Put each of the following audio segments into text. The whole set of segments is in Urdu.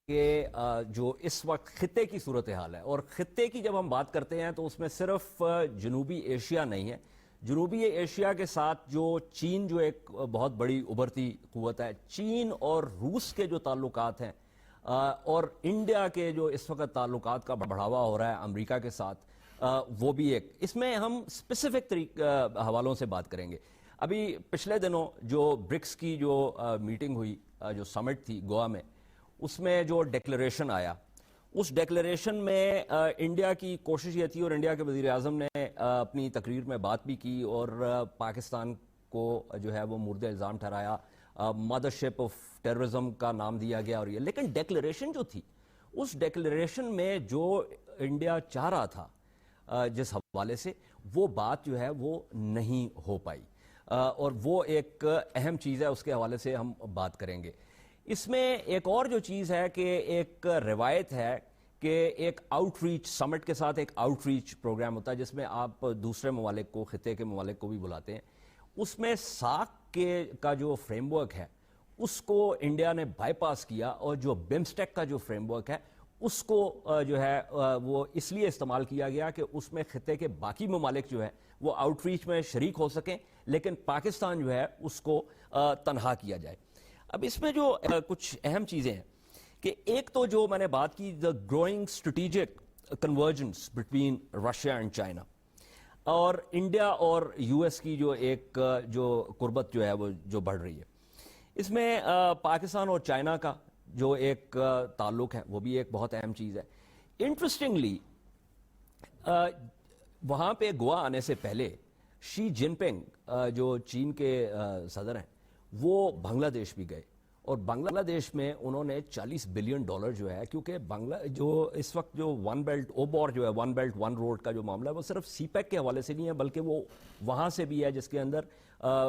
کہ جو اس وقت خطے کی صورتحال ہے، اور خطے کی جب ہم بات کرتے ہیں تو اس میں صرف جنوبی ایشیا نہیں ہے، جنوبی ایشیا کے ساتھ جو چین جو ایک بہت بڑی ابھرتی قوت ہے، چین اور روس کے جو تعلقات ہیں اور انڈیا کے جو اس وقت تعلقات کا بڑھاوا ہو رہا ہے امریکہ کے ساتھ، وہ بھی ایک اس میں ہم اسپیسیفک حوالوں سے بات کریں گے۔ ابھی پچھلے دنوں جو برکس کی جو میٹنگ ہوئی، جو سمٹ تھی گوا میں، اس میں جو ڈیکلریشن آیا، اس ڈیکلریشن میں انڈیا کی کوشش یہ تھی، اور انڈیا کے وزیر اعظم نے اپنی تقریر میں بات بھی کی اور پاکستان کو جو ہے وہ مورد الزام ٹھہرایا، مدر شپ آف ٹیررزم کا نام دیا گیا، اور یہ لیکن ڈیکلریشن جو تھی، اس ڈیکلریشن میں جو انڈیا چاہ رہا تھا جس حوالے سے، وہ بات جو ہے وہ نہیں ہو پائی، اور وہ ایک اہم چیز ہے، اس کے حوالے سے ہم بات کریں گے۔ اس میں ایک اور جو چیز ہے کہ ایک روایت ہے کہ ایک آؤٹ ریچ سمٹ کے ساتھ ایک آؤٹ ریچ پروگرام ہوتا ہے جس میں آپ دوسرے ممالک کو، خطے کے ممالک کو بھی بلاتے ہیں۔ اس میں ساک کا جو فریم ورک ہے اس کو انڈیا نے بائی پاس کیا، اور جو بمسٹیک کا جو فریم ورک ہے اس کو جو ہے وہ اس لیے استعمال کیا گیا کہ اس میں خطے کے باقی ممالک جو ہے وہ آؤٹ ریچ میں شریک ہو سکیں، لیکن پاکستان جو ہے اس کو تنہا کیا جائے۔ اب اس میں جو کچھ اہم چیزیں ہیں کہ ایک تو جو میں نے بات کی، the growing strategic convergence between Russia and China، اور انڈیا اور یو ایس کی جو ایک جو قربت جو ہے وہ جو بڑھ رہی ہے، اس میں پاکستان اور چائنا کا جو ایک تعلق ہے وہ بھی ایک بہت اہم چیز ہے۔ انٹرسٹنگلی وہاں پہ گوا آنے سے پہلے شی جن پنگ جو چین کے صدر ہیں، وہ بنگلہ دیش بھی گئے، اور بنگلہ دیش میں انہوں نے $40 بلین جو ہے، کیونکہ جو اس وقت جو ون بیلٹ اوبور جو ہے، ون بیلٹ ون روڈ کا جو معاملہ ہے، وہ صرف سی پیک کے حوالے سے نہیں ہے بلکہ وہ وہاں سے بھی ہے، جس کے اندر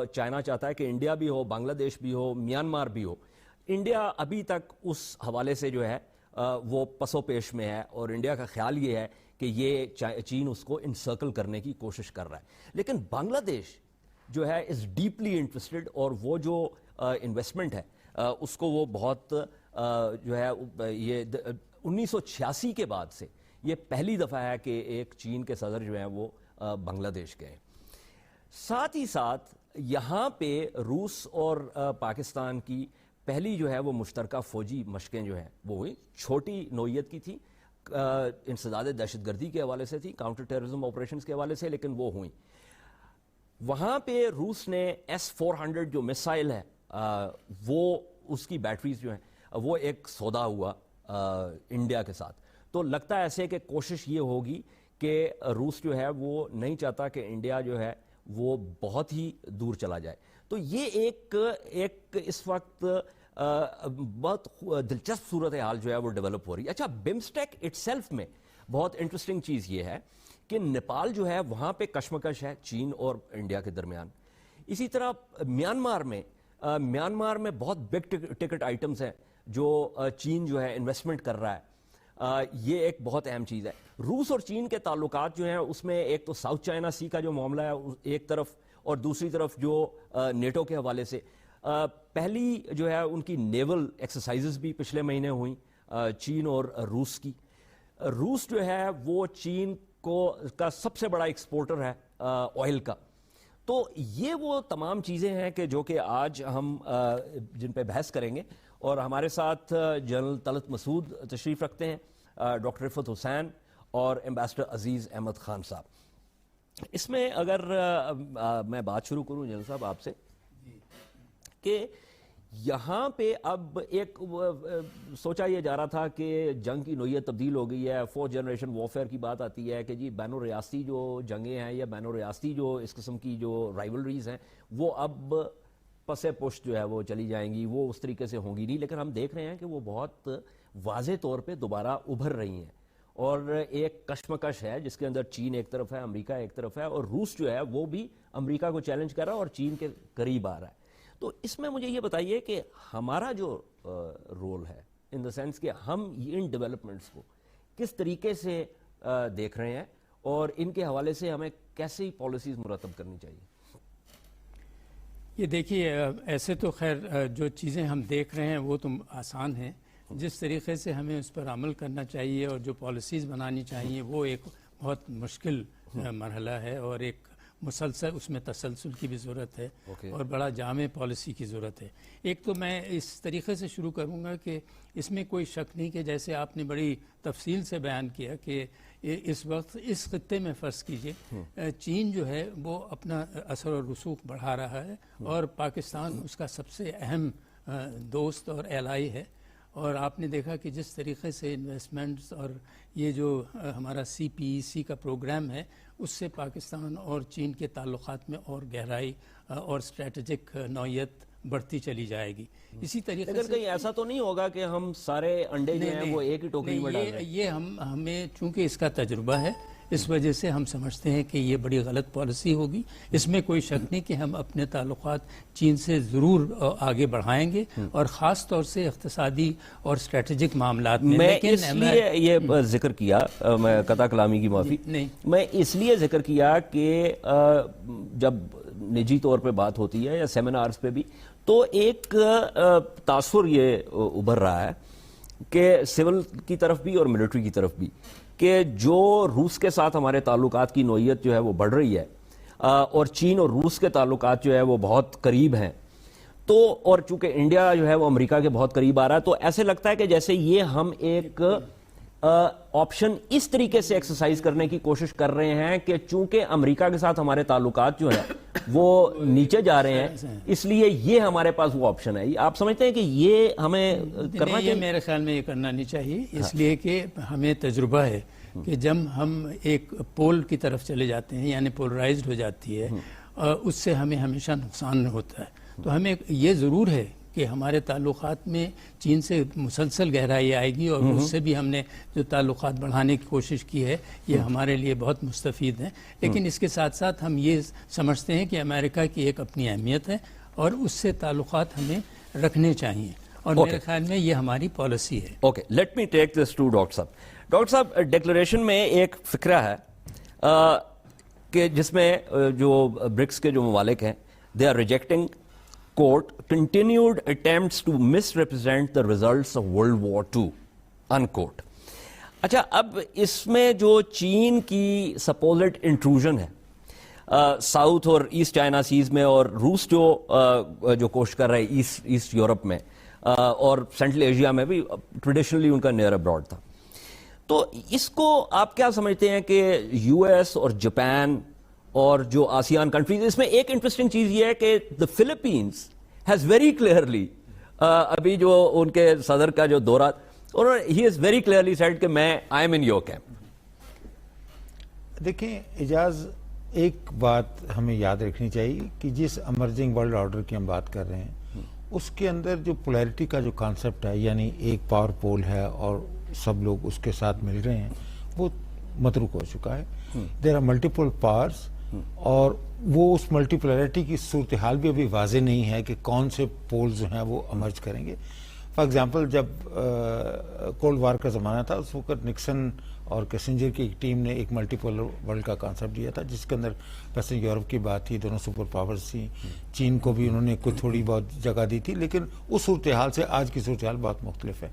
چائنا چاہتا ہے کہ انڈیا بھی ہو، بنگلہ دیش بھی ہو، میانمار بھی ہو۔ انڈیا ابھی تک اس حوالے سے جو ہے وہ پسو پیش میں ہے، اور انڈیا کا خیال یہ ہے کہ یہ چین اس کو انسرکل کرنے کی کوشش کر رہا ہے، لیکن بنگلہ دیش جو ہے از ڈیپلی انٹرسٹڈ، اور وہ جو انویسٹمنٹ ہے اس کو وہ بہت جو ہے یہ 1986 کے بعد سے یہ پہلی دفعہ ہے کہ ایک چین کے صدر جو ہیں وہ بنگلہ دیش گئے۔ ساتھ ہی ساتھ یہاں پہ روس اور پاکستان کی پہلی جو ہے وہ مشترکہ فوجی مشقیں جو ہیں وہ ہوئی، چھوٹی نوعیت کی تھی، انسداد دہشت گردی کے حوالے سے تھی، کاؤنٹر ٹیررزم آپریشنز کے حوالے سے، لیکن وہ ہوئیں۔ وہاں پہ روس نے S-400 جو میسائل ہے وہ اس کی بیٹریز جو ہیں وہ ایک سودا ہوا انڈیا کے ساتھ، تو لگتا ہے ایسے کہ کوشش یہ ہوگی کہ روس جو ہے وہ نہیں چاہتا کہ انڈیا جو ہے وہ بہت ہی دور چلا جائے، تو یہ ایک اس وقت بہت دلچسپ صورتحال جو ہے وہ ڈیولپ ہو رہی ہے۔ اچھا، بمسٹیک اٹ سیلف میں بہت انٹرسٹنگ چیز یہ ہے کہ نیپال جو ہے وہاں پہ کشمکش ہے چین اور انڈیا کے درمیان۔ اسی طرح میانمار میں بہت بگ ٹکٹ آئٹمز ہیں جو چین جو ہے انویسٹمنٹ کر رہا ہے، یہ ایک بہت اہم چیز ہے۔ روس اور چین کے تعلقات جو ہیں اس میں ایک تو ساؤتھ چائنا سی کا جو معاملہ ہے ایک طرف، اور دوسری طرف جو نیٹو کے حوالے سے پہلی جو ہے ان کی نیول ایکسرسائزز بھی پچھلے مہینے ہوئیں چین اور روس کی۔ روس جو ہے وہ چین کا سب سے بڑا ایکسپورٹر ہے آئل کا، تو یہ وہ تمام چیزیں ہیں کہ جو کہ آج ہم جن پہ بحث کریں گے، اور ہمارے ساتھ جنرل طلعت مسعود تشریف رکھتے ہیں، ڈاکٹر رفعت حسین اور ایمبیسڈر عزیز احمد خان صاحب۔ اس میں اگر میں بات شروع کروں جنرل صاحب آپ سے کہ یہاں پہ اب ایک سوچا یہ جا رہا تھا کہ جنگ کی نوعیت تبدیل ہو گئی ہے، 4th جنریشن وارفیئر کی بات آتی ہے کہ جی بین الریاستی جو جنگیں ہیں یا بین الریاستی جو اس قسم کی جو رائیولریز ہیں وہ اب پس پشت جو ہے وہ چلی جائیں گی، وہ اس طریقے سے ہوں گی نہیں، لیکن ہم دیکھ رہے ہیں کہ وہ بہت واضح طور پہ دوبارہ ابھر رہی ہیں، اور ایک کشمکش ہے جس کے اندر چین ایک طرف ہے، امریکہ ایک طرف ہے، اور روس جو ہے وہ بھی امریکہ کو چیلنج کر رہا ہے اور چین کے قریب آ رہا ہے۔ تو اس میں مجھے یہ بتائیے کہ ہمارا جو رول ہے ان دا سینس کہ ہم ان ڈیولپمنٹس کو کس طریقے سے دیکھ رہے ہیں، اور ان کے حوالے سے ہمیں کیسی پالیسیز مرتب کرنی چاہیے؟ یہ دیکھیے، ایسے تو خیر جو چیزیں ہم دیکھ رہے ہیں وہ تو آسان ہیں، جس طریقے سے ہمیں اس پر عمل کرنا چاہیے اور جو پالیسیز بنانی چاہیے وہ ایک بہت مشکل مرحلہ ہے، اور ایک مسلسل اس میں تسلسل کی بھی ضرورت ہے اور بڑا جامع پالیسی کی ضرورت ہے۔ ایک تو میں اس طریقے سے شروع کروں گا کہ اس میں کوئی شک نہیں کہ جیسے آپ نے بڑی تفصیل سے بیان کیا کہ اس وقت اس خطے میں فرض کیجئے چین جو ہے وہ اپنا اثر و رسوخ بڑھا رہا ہے، اور پاکستان اس کا سب سے اہم دوست اور ایلائی ہے، اور آپ نے دیکھا کہ جس طریقے سے انویسٹمنٹس اور یہ جو ہمارا CPEC کا پروگرام ہے اس سے پاکستان اور چین کے تعلقات میں اور گہرائی اور اسٹریٹجک نوعیت بڑھتی چلی جائے گی۔ اسی طریقے سے کہیں ایسا تو نہیں ہوگا کہ ہم سارے انڈے جو ہیں وہ ایک ہی ٹوکری میں ڈال دیں؟ یہ ہمیں چونکہ اس کا تجربہ ہے اس وجہ سے ہم سمجھتے ہیں کہ یہ بڑی غلط پالیسی ہوگی۔ اس میں کوئی شک نہیں کہ ہم اپنے تعلقات چین سے ضرور آگے بڑھائیں گے، اور خاص طور سے اقتصادی اور اسٹریٹجک معاملات میں۔ میں اس لیے یہ ذکر کیا، میں قطع کلامی کی معافی، میں اس لیے ذکر کیا کہ جب نجی طور پہ بات ہوتی ہے یا سیمینارز پہ بھی، تو ایک تاثر یہ ابھر رہا ہے کہ سول کی طرف بھی اور ملٹری کی طرف بھی، کہ جو روس کے ساتھ ہمارے تعلقات کی نوعیت جو ہے وہ بڑھ رہی ہے، اور چین اور روس کے تعلقات جو ہے وہ بہت قریب ہیں، تو اور چونکہ انڈیا جو ہے وہ امریکہ کے بہت قریب آ رہا ہے، تو ایسے لگتا ہے کہ جیسے یہ ہم ایک آپشن اس طریقے سے ایکسرسائز کرنے کی کوشش کر رہے ہیں کہ چونکہ امریکہ کے ساتھ ہمارے تعلقات جو ہیں وہ نیچے جا رہے ہیں، اس لیے یہ ہمارے پاس وہ آپشن ہے۔ آپ سمجھتے ہیں کہ یہ ہمیں کرنا چاہیے؟ یہ میرے خیال میں یہ کرنا نہیں چاہیے، اس لیے کہ ہمیں تجربہ ہے کہ جب ہم ایک پول کی طرف چلے جاتے ہیں، یعنی پولرائزڈ ہو جاتی ہے، اس سے ہمیں ہمیشہ نقصان ہوتا ہے۔ تو ہمیں یہ ضرور ہے کہ ہمارے تعلقات میں چین سے مسلسل گہرائی آئے گی، اور اس سے بھی ہم نے جو تعلقات بڑھانے کی کوشش کی ہے یہ ہمارے لیے بہت مستفید ہیں، لیکن اس کے ساتھ ساتھ ہم یہ سمجھتے ہیں کہ امریکہ کی ایک اپنی اہمیت ہے اور اس سے تعلقات ہمیں رکھنے چاہیے، اور میرے خیال میں یہ ہماری پالیسی ہے۔ Okay, let me take this to doctor صاحب۔ ڈاکٹر صاحب، ڈکلریشن میں ایک فقرہ ہے کہ جس میں جو برکس کے جو ممالک ہیں، they are rejecting quote continued attempts to misrepresent the results of World War II unquote۔ اچھا، اب اس میں جو چین کی سپوزڈ انٹروژن ہے ساؤتھ اور ایسٹ چائنا سیز میں، اور روس جو کوشش کر رہے ہیں ایسٹ یورپ میں اور سینٹرل ایشیا میں بھی ٹریڈیشنلی ان کا نیئر ابراڈ تھا، تو اس کو آپ کیا سمجھتے ہیں کہ US اور جاپان اور جو آسیان کنٹریز، اس میں ایک انٹرسٹنگ چیز یہ ہے کہ the Philippines has very clearly ابھی جو ان کے صدر کا جو دورہ، اور he has very clearly said کہ میں I am in your camp۔ دیکھیں اجاز، ایک بات ہمیں یاد رکھنی چاہیے کہ جس امرجنگ ورلڈ آرڈر کی ہم بات کر رہے ہیں اس کے اندر جو پولیرٹی کا جو کانسیپٹ ہے، یعنی ایک پاور پول ہے اور سب لوگ اس کے ساتھ مل رہے ہیں، وہ متروک ہو چکا ہے۔ دیر آر ملٹیپل پاورز، اور وہ اس ملٹی پولرٹی کی صورتحال بھی ابھی واضح نہیں ہے کہ کون سے پولز جو ہیں وہ امرج کریں گے۔ فار ایگزامپل، جب کولڈ وار کا زمانہ تھا اس وقت نکسن اور کیسنجر کی ایک ٹیم نے ایک ملٹی پولر ورلڈ کا کانسیپٹ دیا تھا، جس کے اندر ویسٹرن یورپ کی بات تھی، دونوں سپر پاورز تھیں، چین کو بھی انہوں نے کوئی تھوڑی بہت جگہ دی تھی، لیکن اس صورتحال سے آج کی صورتحال بہت مختلف ہے۔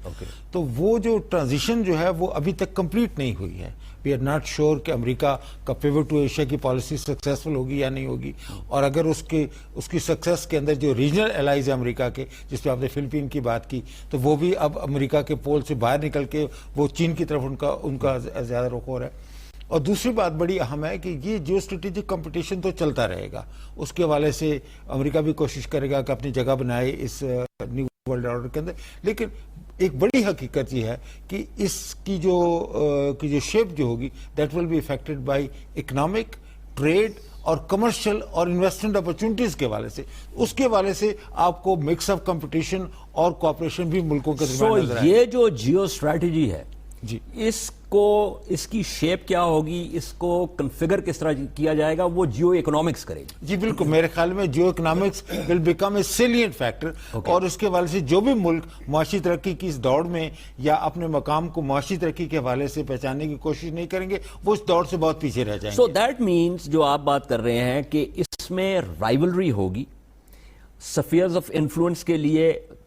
تو وہ جو ٹرانزیشن جو ہے وہ ابھی تک کمپلیٹ نہیں ہوئی ہے۔ وی آر ناٹ شیور کہ امریکہ کا پیوٹ ٹو ایشیا کی پالیسی سکسیسفل ہوگی یا نہیں ہوگی، اور اگر اس کی سکسیس کے اندر جو ریجنل الائز ہیں امریکہ کے، جس پہ آپ نے فلپین کی بات کی، تو وہ بھی اب امریکہ کے پول سے باہر نکل کے وہ چین کی طرف ان کا زیادہ رخ ہو رہا ہے۔ اور دوسری بات بڑی اہم ہے کہ یہ جیو اسٹریٹجک کمپٹیشن تو چلتا رہے گا، اس کے حوالے سے امریکہ بھی کوشش کرے گا کہ اپنی جگہ بنائے اس نیو ورلڈ آرڈر کے اندر، لیکن ایک بڑی حقیقت یہ ہے کہ اس کی جو شیپ جو ہوگی that will be affected by economic, trade اور کمرشل اور انویسٹمنٹ اپرچونٹیز کے حوالے سے۔ اس کے حوالے سے آپ کو مکس آف کمپٹیشن اور کوآپریشن بھی ملکوں کے درمیان نظر آئے۔ یہ جو جیو اسٹریٹجی ہے جی، اس کی شیپ کیا ہوگی، اس کو کنفیگر کس طرح کیا جائے گا، وہ جیو اکنامکس کرے گی؟ جی بالکل، میرے خیال میں geoeconomics will become a salient factor, اور اس کے حوالے سے جو بھی ملک معاشی ترقی کی اس دوڑ میں یا اپنے مقام کو معاشی ترقی کے حوالے سے پہچاننے کی کوشش نہیں کریں گے، وہ اس دوڑ سے بہت پیچھے رہ جائیں گے۔ سو دیٹ مینس جو آپ بات کر رہے ہیں کہ اس میں رائیولری ہوگی، سفیئرز آف انفلوئنس کے لیے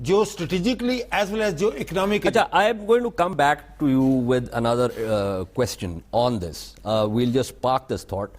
geostrategically as well as geoeconomically. Acha, I am going to come back to you with another question on this. We'll just park this thought.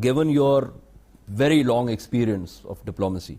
given your very long experience of diplomacy,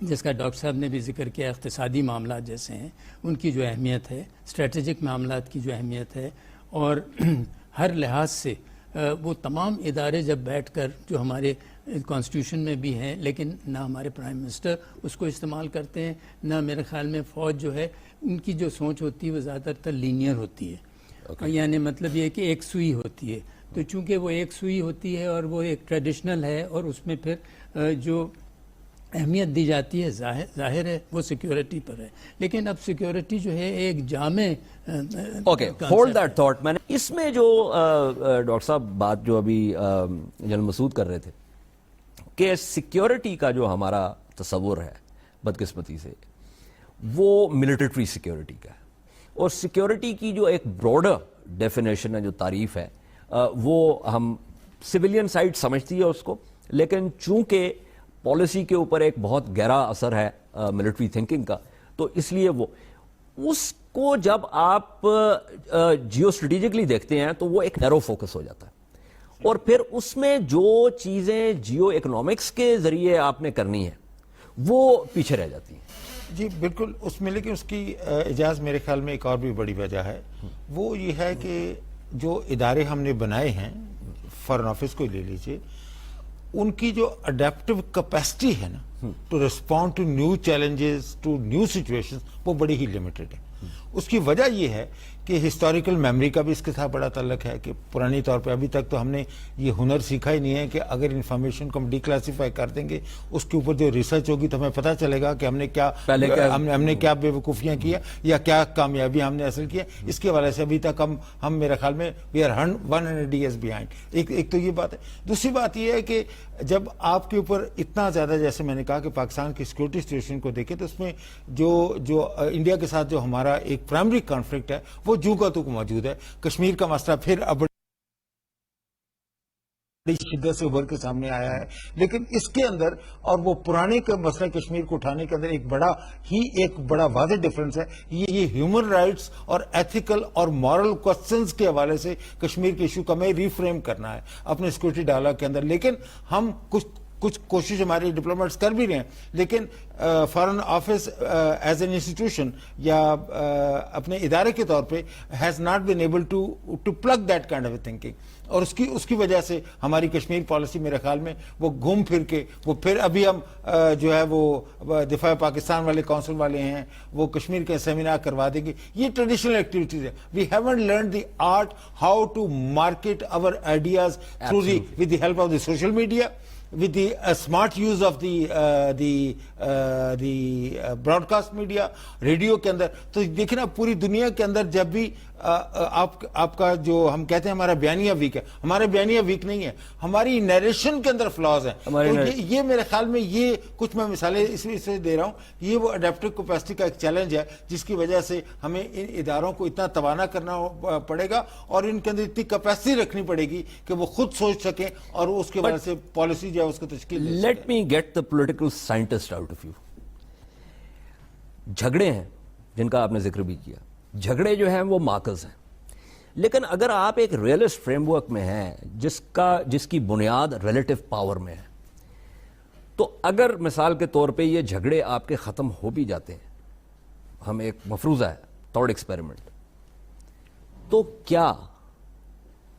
جس کا ڈاکٹر صاحب نے بھی ذکر کیا، اقتصادی معاملات جیسے ہیں ان کی جو اہمیت ہے، اسٹریٹجک معاملات کی جو اہمیت ہے، اور ہر لحاظ سے وہ تمام ادارے جب بیٹھ کر جو ہمارے کانسٹیٹیوشن میں بھی ہیں، لیکن نہ ہمارے پرائم منسٹر اس کو استعمال کرتے ہیں، نہ میرے خیال میں فوج جو ہے ان کی جو سوچ ہوتی ہے وہ زیادہ تر لینئر ہوتی ہے، یعنی مطلب یہ کہ ایک سوئی ہوتی ہے. تو چونکہ وہ ایک سوئی ہوتی ہے اور وہ ایک ٹریڈیشنل ہے، اور اس میں پھر جو اہمیت دی جاتی ہے ظاہر ہے وہ سیکیورٹی پر ہے. لیکن اب سیکیورٹی جو ہے ایک جامع اوکے، ہولڈ دیٹ تھاٹ. میں نے اس میں جو ڈاکٹر صاحب بات جو ابھی جنرل مسعود کر رہے تھے کہ سیکیورٹی کا جو ہمارا تصور ہے بدقسمتی سے وہ ملٹری سیکیورٹی کا ہے، اور سیکیورٹی کی جو ایک براڈر ڈیفینیشن ہے، جو تعریف ہے، وہ ہم سویلین سائٹ سمجھتی ہے اس کو، لیکن چونکہ پالیسی کے اوپر ایک بہت گہرا اثر ہے ملٹری تھنکنگ کا، تو اس لیے وہ اس کو جب آپ جیو اسٹریٹجکلی دیکھتے ہیں تو وہ ایک نیرو فوکس ہو جاتا ہے، اور پھر اس میں جو چیزیں جیو اکنامکس کے ذریعے آپ نے کرنی ہے وہ پیچھے رہ جاتی ہیں. جی بالکل اس میں، لیکن اس کی اجازت میرے خیال میں ایک اور بھی بڑی وجہ ہے، وہ یہ ہے کہ جو ادارے ہم نے بنائے ہیں، فارن آفس کو لے لیجئے، ان کی جو اڈیپٹیو کیپیسٹی ہے نا to respond to new challenges, to new situation, وہ بڑی ہی لمیٹڈ ہے. اس کی وجہ یہ ہے کہ ہسٹوریکل میموری کا بھی اس کے ساتھ بڑا تعلق ہے کہ پرانی طور پہ ابھی تک تو ہم نے یہ ہنر سیکھا ہی نہیں ہے کہ اگر انفارمیشن کو ہم ڈی کلاسیفائی کر دیں گے، اس کے اوپر جو ریسرچ ہوگی تو ہمیں پتہ چلے گا کہ ہم نے کیا بے وقوفیاں کیا یا کیا کامیابیاں ہم نے حاصل کیا. اس کے حوالے سے ابھی تک ہم میرے خیال میں وی آر 100 years behind. ایک تو یہ بات ہے. دوسری بات یہ ہے کہ جب آپ کے اوپر اتنا زیادہ، جیسے میں نے کہا کہ پاکستان کی سیکورٹی سچویشن کو دیکھیں تو اس میں جو انڈیا کے ساتھ جو ہمارا ایک پرائمری کانفلکٹ ہے وہ جو کا تو موجود ہے. کشمیر کا مسئلہ پھر اب شدت سے ابھر کے سامنے آیا ہے، لیکن اس کے اندر اور وہ پرانے مسئلہ کشمیر کو اٹھانے کے اندر ایک بڑا واضح ڈفرنس ہے. یہ ہیومن رائٹس اور ایتھیکل اور مورل کوسچنز کے حوالے سے کشمیر کے ایشو کا میں ریفریم کرنا ہے اپنے سیکورٹی ڈائلاگ کے اندر. لیکن ہم کچھ کوشش ہمارے ڈپلومیٹس کر بھی رہے ہیں، لیکن foreign office as an institution یا اپنے ادارے کے طور پہ has not been able to plug that kind of thinking. اور اس کی وجہ سے ہماری کشمیر پالیسی میرے خیال میں وہ گھوم پھر کے وہ پھر ابھی ہم جو ہے وہ دفاع پاکستان والے کونسل والے ہیں وہ کشمیر کے سیمینار کروا دیں گے. یہ ٹریڈیشنل ایکٹیویٹیز ہے. We haven't learn the art how to market our ideas through with the help of the social media, with the smart use of the broadcast media, radio کے اندر. تو دیکھیں نا پوری دنیا کے اندر جب بھی آپ کا جو ہم کہتے ہیں ہمارا بیانیہ ویک ہے, ہمارا بیانیہ ویک نہیں ہے, ہماری نیریشن کے اندر فلاز ہیں. تو یہ میرے خیال میں یہ کچھ میں مثالیں اس سے دے رہا ہوں, یہ وہ اڈیپٹیو کیپیسٹی کا ایک چیلنج ہے جس کی وجہ سے ہمیں ان اداروں کو اتنا توانا کرنا پڑے گا اور ان کے اندر اتنی کیپیسٹی رکھنی پڑے گی کہ وہ خود سوچ سکیں اور اس کے وجہ سے پالیسی جو ہے اس کو تشکیل دے سکیں. Let me get the political scientist out of you. جھگڑے ہیں جن کا آپ نے ذکر بھی کیا, جھگڑے جو ہیں وہ مارکرز ہیں, لیکن اگر آپ ایک ریئلسٹ فریم ورک میں ہیں جس کی بنیاد ریلیٹو پاور میں ہے, تو اگر مثال کے طور پہ یہ جھگڑے آپ کے ختم ہو بھی جاتے ہیں, ہم ایک مفروضہ ہے تھاٹ ایکسپیریمنٹ, تو کیا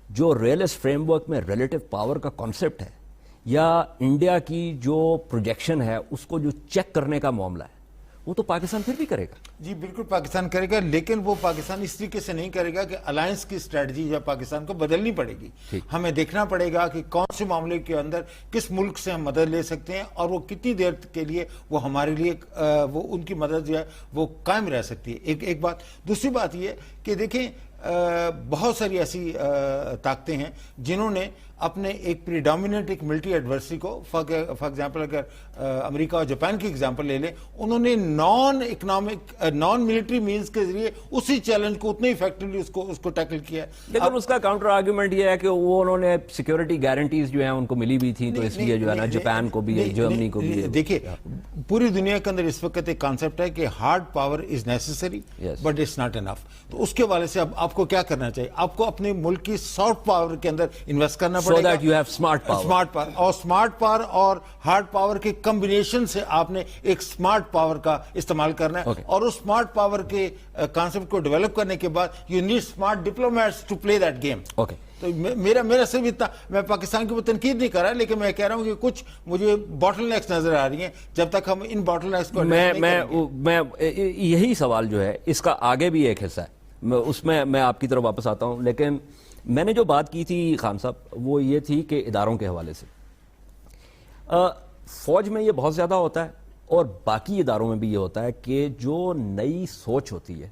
جو ریئلسٹ فریم ورک میں ریلیٹو پاور کا کانسیپٹ ہے یا انڈیا کی جو پروجیکشن ہے اس کو جو چیک کرنے کا معاملہ ہے, وہ تو پاکستان پھر بھی کرے گا؟ جی بالکل پاکستان کرے گا, لیکن وہ پاکستان اس طریقے سے نہیں کرے گا کہ الائنس کی اسٹریٹجی جو پاکستان کو بدلنی پڑے گی. ہمیں دیکھنا پڑے گا کہ کون سے معاملے کے اندر کس ملک سے ہم مدد لے سکتے ہیں اور وہ کتنی دیر کے لیے وہ ہمارے لیے وہ ان کی مدد جو ہے وہ قائم رہ سکتی ہے. ایک بات. دوسری بات یہ کہ دیکھیں بہت ساری ایسی طاقتیں ہیں جنہوں نے اپنے ایک پریڈومیننٹ ایک ملٹری ایڈورسری کو, فار ایگزامپل اگر امریکہ اور جاپان کی ایگزامپل لے لیں, انہوں نے نان ملٹری مینز کے ذریعے اسی چیلنج کو اتنے افیکٹولی اس کو ٹیکل کیا ہے. لیکن اس کا کاؤنٹر آرگیومنٹ یہ ہے کہ وہ انہوں نے سیکیورٹی گارنٹیز جو ہیں ان کو ملی بھی تھی, تو اس لیے جو ہے نا جاپان کو بھی جرمنی کو بھی. دیکھیے پوری دنیا کے اندر اس وقت ایک کانسیپٹ ہے کہ hard power is necessary but it's not enough. تو اس کے حوالے سے اب آپ کو کیا کرنا چاہیے؟ آپ کو اپنے ملک کی سافٹ پاور کے اندر انویسٹ کرنا پڑے So گا. that you have smart power. Smart power اور اسمارٹ پاور اور ہارڈ پاور کے کمبینیشن سے آپ نے ایک اسمارٹ پاور کا استعمال کرنا ہے. اور اس اسمارٹ پاور کے کانسیپٹ کو ڈیولپ کرنے کے بعد you need smart diplomats to play that game. Okay, تو میرا صرف اتنا، میں پاکستان کی وہ تنقید نہیں کر رہا، لیکن میں کہہ رہا ہوں کہ کچھ مجھے باٹل نیکس نظر آ رہی ہیں. جب تک ہم ان باٹل نیکس کو میں یہی سوال جو ہے اس کا آگے بھی ایک حصہ ہے، اس میں آپ کی طرف واپس آتا ہوں. لیکن میں نے جو بات کی تھی خان صاحب وہ یہ تھی کہ اداروں کے حوالے سے فوج میں یہ بہت زیادہ ہوتا ہے اور باقی اداروں میں بھی یہ ہوتا ہے کہ جو نئی سوچ ہوتی ہے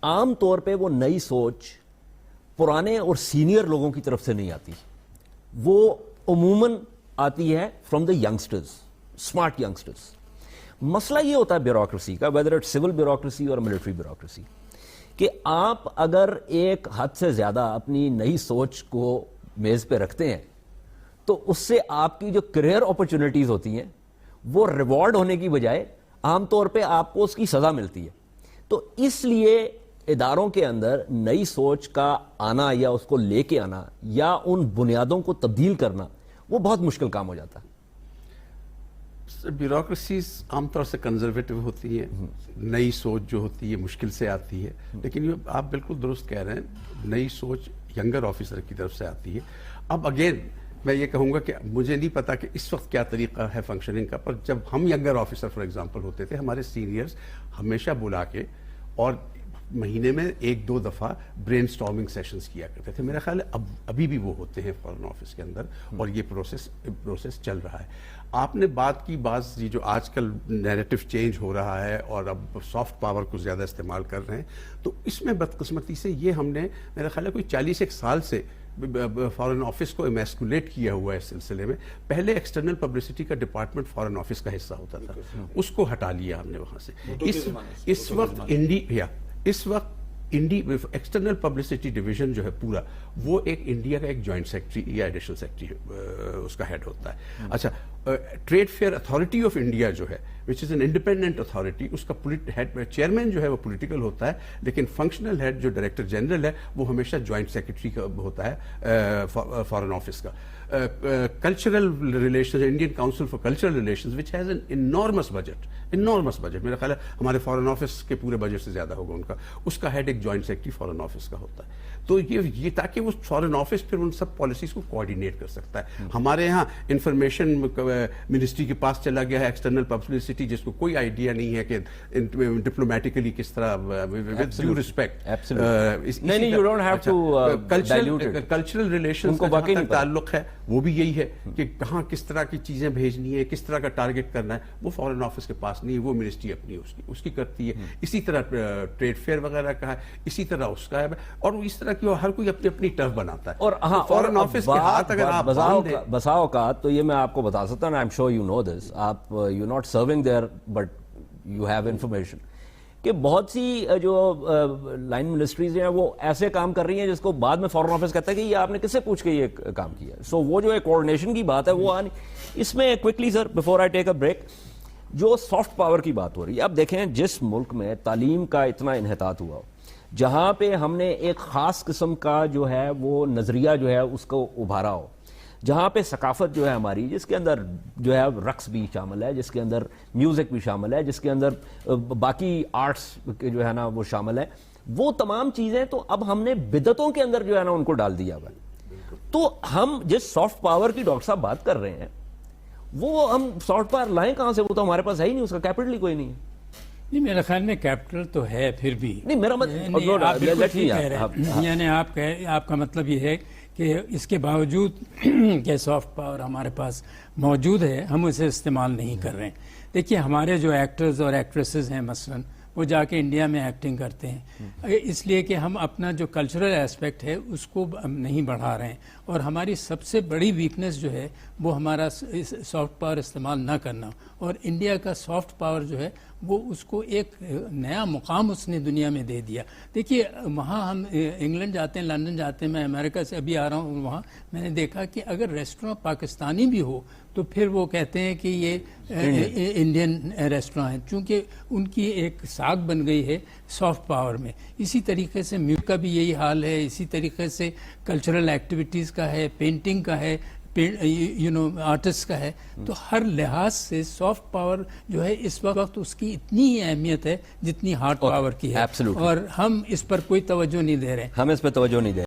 عام طور پہ وہ نئی سوچ پرانے اور سینئر لوگوں کی طرف سے نہیں آتی، وہ عموماً آتی ہے from the youngsters, smart youngsters. مسئلہ یہ ہوتا ہے بیوروکریسی کا، ویدر اٹ سول بیوروکریسی اور ملٹری بیوروکریسی، کہ آپ اگر ایک حد سے زیادہ اپنی نئی سوچ کو میز پہ رکھتے ہیں تو اس سے آپ کی جو کریئر اپرچونٹیز ہوتی ہیں وہ ریوارڈ ہونے کی بجائے عام طور پہ آپ کو اس کی سزا ملتی ہے. تو اس لیے اداروں کے اندر نئی سوچ کا آنا یا اس کو لے کے آنا یا ان بنیادوں کو تبدیل کرنا وہ بہت مشکل کام ہو جاتا ہے. بیوروکریسیز عام طور سے کنزرویٹو ہوتی ہیں، نئی سوچ جو ہوتی ہے مشکل سے آتی ہے، لیکن یہ آپ بالکل درست کہہ رہے ہیں، نئی سوچ ینگر آفیسر کی طرف سے آتی ہے. اب اگین میں یہ کہوں گا کہ مجھے نہیں پتا کہ اس وقت کیا طریقہ ہے فنکشننگ کا، پر جب ہم ینگر آفیسر فار ایگزامپل ہوتے تھے، ہمارے سینئرز ہمیشہ بلا کے اور مہینے میں 1-2 دفعہ برین سٹارمنگ سیشنز کیا کرتے تھے. میرا خیال ہے ابھی بھی وہ ہوتے ہیں فارن آفس کے اندر، اور یہ پروسیس چل رہا ہے. آپ نے بات کی بعض یہ جو آج کل نیریٹو چینج ہو رہا ہے اور اب سافٹ پاور کو زیادہ استعمال کر رہے ہیں، تو اس میں بدقسمتی سے یہ ہم نے میرا خیال ہے کوئی 40 سال سے فارن آفس کو ایمیسکولیٹ کیا ہوا ہے. اس سلسلے میں پہلے ایکسٹرنل پبلسٹی کا ڈپارٹمنٹ فارن آفس کا حصہ ہوتا تھا، اس کو ہٹا لیا ہم نے وہاں سے. اس وقت ایکسٹرنل پبلسٹی ڈویژن جو ہے پورا وہ ایک انڈیا کا ایک جوائنٹ سیکرٹری یا ایڈیشنل سیکرٹری اس کا ہیڈ ہوتا ہے. اچھا، trade fair authority of India جو ہے which is an independent authority, اس کا چیئرمین جو ہے وہ پولیٹیکل ہوتا ہے، لیکن فنکشنل ہیڈ جو ڈائریکٹر جنرل ہے وہ ہمیشہ جوائنٹ سیکرٹری کا ہوتا ہے فارن آفس کا. Cultural relations, Indian council for cultural relations which has an enormous budget, میرا خیال ہے ہمارے فارن آفس کے پورے بجٹ سے زیادہ ہوگا ان کا، اس کا ہیڈ ایک جوائنٹ سیکرٹری فارن آفس کا ہوتا ہے. تو یہ تاکہ وہ فارن آفس پھر ان سب پالیسیز کو کوآرڈینیٹ کر سکتا ہے. ہمارے یہاں انفارمیشن منسٹری کے پاس چلا گیا ہے ایکسٹرنل پبلسٹی، جس کو کوئی آئیڈیا نہیں ہے کہ ڈپلومیٹکلی کس طرح with due respect cultural relations کا تعلق ہے، وہ بھی یہی ہے کہ کہاں کس طرح کی چیزیں بھیجنی ہے، کس طرح کا ٹارگٹ کرنا ہے، وہ فارن آفس کے پاس نہیں ہے، وہ منسٹری اپنی اس کی کرتی ہے. اسی طرح ٹریڈ فیئر وغیرہ کا ہے، اسی طرح اس کا ہے، اور اس طرح کی ہر کوئی اپنی اپنی ٹرف بناتا ہے. اور فارن آفس کے ہاتھ اگر آپ بسا اوقات تو یہ میں آپ کو بتا سکتا ہوں، I am sure you know this, آپ you not serving there but you have information کہ بہت سی جو لائن منسٹریز ہیں وہ ایسے کام کر رہی ہیں جس کو بعد میں فارن آفس کہتا ہے کہ یہ آپ نے کس سے پوچھ کے یہ کام کیا. سو وہ جو کوآرڈینیشن کی بات ہے وہ اس میں quickly sir before I take a break, جو سافٹ پاور کی بات ہو رہی ہے، اب دیکھیں جس ملک میں تعلیم کا اتنا انحطاط ہوا ہو، جہاں پہ ہم نے ایک خاص قسم کا جو ہے وہ نظریہ جو ہے اس کو ابھارا ہو، جہاں پہ ثقافت جو ہے ہماری، جس کے اندر جو ہے رقص بھی شامل ہے، جس کے اندر میوزک بھی شامل ہے، جس کے اندر باقی آرٹس جو ہے نا وہ شامل ہے، وہ تمام چیزیں تو اب ہم نے بدعتوں کے اندر جو ہے نا ان کو ڈال دیا ہوا ہے. تو ہم جس سافٹ پاور کی ڈاکٹر صاحب بات کر رہے ہیں وہ ہم سافٹ پاور لائیں کہاں سے؟ وہ تو ہمارے پاس ہے ہی نہیں، اس کا کیپٹل ہی کوئی نہیں ہے. نہیں، میرے خیال میں کیپٹل تو ہے پھر بھی. نہیں، میرا یعنی آپ کا مطلب یہ ہے کہ اس کے باوجود کہ سافٹ پاور ہمارے پاس موجود ہے ہم اسے استعمال نہیں کر رہے ہیں. دیکھیے ہمارے جو ایکٹرز اور ایکٹریسز ہیں مثلاً وہ جا کے انڈیا میں ایکٹنگ کرتے ہیں اس لیے کہ ہم اپنا جو کلچرل ایسپیکٹ ہے اس کو نہیں بڑھا رہے ہیں، اور ہماری سب سے بڑی ویکنس جو ہے وہ ہمارا سافٹ پاور استعمال نہ کرنا، اور انڈیا کا سافٹ پاور جو ہے وہ اس کو ایک نیا مقام اس نے دنیا میں دے دیا. دیکھیے وہاں ہم انگلینڈ جاتے ہیں، لندن جاتے ہیں، میں امریکہ سے ابھی آ رہا ہوں، وہاں میں نے دیکھا کہ اگر ریسٹوراں پاکستانی بھی ہو تو پھر وہ کہتے ہیں کہ یہ انڈین ریسٹوراں ہیں، چونکہ ان کی ایک ساکھ بن گئی ہے سافٹ پاور میں. اسی طریقے سے میوزک کا بھی یہی حال ہے، اسی طریقے سے کلچرل ایکٹیویٹیز کا ہے، پینٹنگ کا ہے، آرٹسٹ کا ہے. تو ہر لحاظ سے سافٹ پاور جو ہے اس وقت اس کی اتنی ہی اہمیت ہے جتنی ہارڈ پاور کی ہے، اور ہم اس پر کوئی توجہ نہیں دے رہے ہیں. ہم اس پہ توجہ نہیں دے رہے.